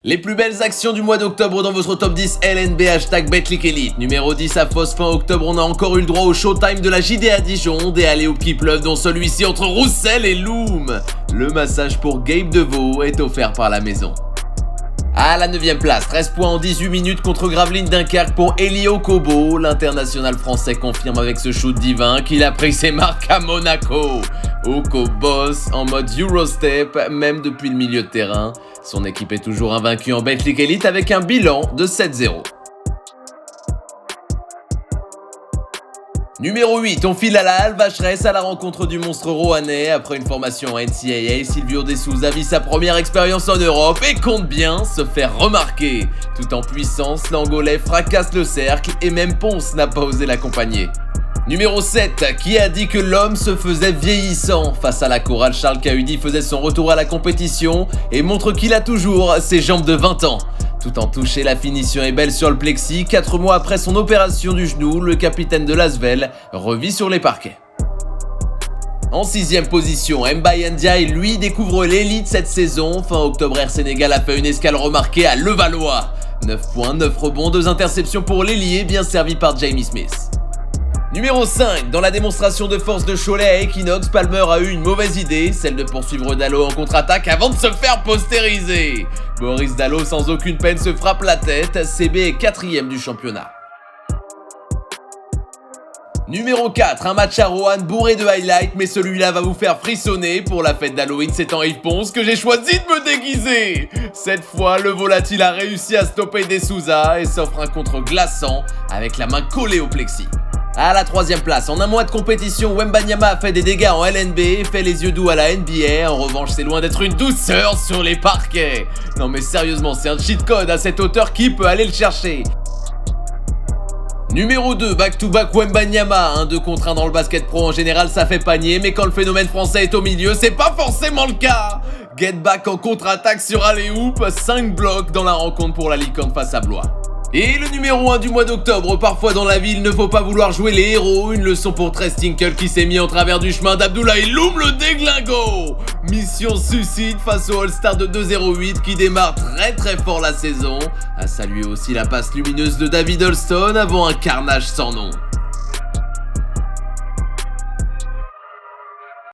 Les plus belles actions du mois d'octobre dans votre top 10 LNB #BetClickElite. Numéro 10 à Fos fin octobre, on a encore eu le droit au showtime de la JDA Dijon, des alley-oops qui pleuvent dont celui-ci entre Roussel et Loom. Le massage pour Gabe Deveau est offert par la maison. À la 9ème place, 13 points en 18 minutes contre Gravelines Dunkerque pour Elio Kobo. L'international français confirme avec ce shoot divin qu'il a pris ses marques à Monaco. Oko boss en mode Eurostep, même depuis le milieu de terrain. Son équipe est toujours invaincue en BetClickElite avec un bilan de 7-0. Numéro 8, on file à la Alvacheresse à la rencontre du monstre roannais. Après une formation en NCAA, Silvio De Souza vit sa première expérience en Europe et compte bien se faire remarquer. Tout en puissance, l'Angolais fracasse le cercle et même Ponce n'a pas osé l'accompagner. Numéro 7, qui a dit que l'homme se faisait vieillissant? Face à la chorale, Charles Cahudi faisait son retour à la compétition et montre qu'il a toujours ses jambes de 20 ans. Tout en touché, la finition est belle sur le plexi. 4 mois après son opération du genou, le capitaine de l'Asvel revit sur les parquets. En 6ème position, Mbaye Ndiaye, lui, découvre l'élite cette saison. Fin octobre, Air Sénégal a fait une escale remarquée à Levallois. 9 points, 9 rebonds, 2 interceptions pour l'ailier, bien servi par Jamie Smith. Numéro 5, dans la démonstration de force de Cholet à Equinox, Palmer a eu une mauvaise idée, celle de poursuivre Dalot en contre-attaque avant de se faire postériser. Boris Dalot sans aucune peine se frappe la tête, CB est 4ème du championnat. Numéro 4, un match à Roanne bourré de highlights, mais celui-là va vous faire frissonner. Pour la fête d'Halloween, c'est en Yves Ponce que j'ai choisi de me déguiser. Cette fois, le volatile a réussi à stopper De Souza et s'offre un contre glaçant avec la main collée au plexi. À la 3ème place, en un mois de compétition, Wembanyama a fait des dégâts en LNB et fait les yeux doux à la NBA. En revanche, c'est loin d'être une douceur sur les parquets. Non mais sérieusement, c'est un cheat code à cette hauteur, qui peut aller le chercher? Numéro 2, back-to-back Wembanyama. 1-2 contre 1 dans le basket pro en général, ça fait panier, mais quand le phénomène français est au milieu, c'est pas forcément le cas. Get back en contre-attaque sur alley-oop, 5 blocs dans la rencontre pour la licorne face à Blois. Et le numéro 1 du mois d'octobre, parfois dans la vie, il ne faut pas vouloir jouer les héros. Une leçon pour Trey Tinkle qui s'est mis en travers du chemin d'Abdoulaye Loom le déglingo. Mission suicide face au All-Star de 2-0-8 qui démarre très fort la saison. À saluer aussi la passe lumineuse de David Holston avant un carnage sans nom.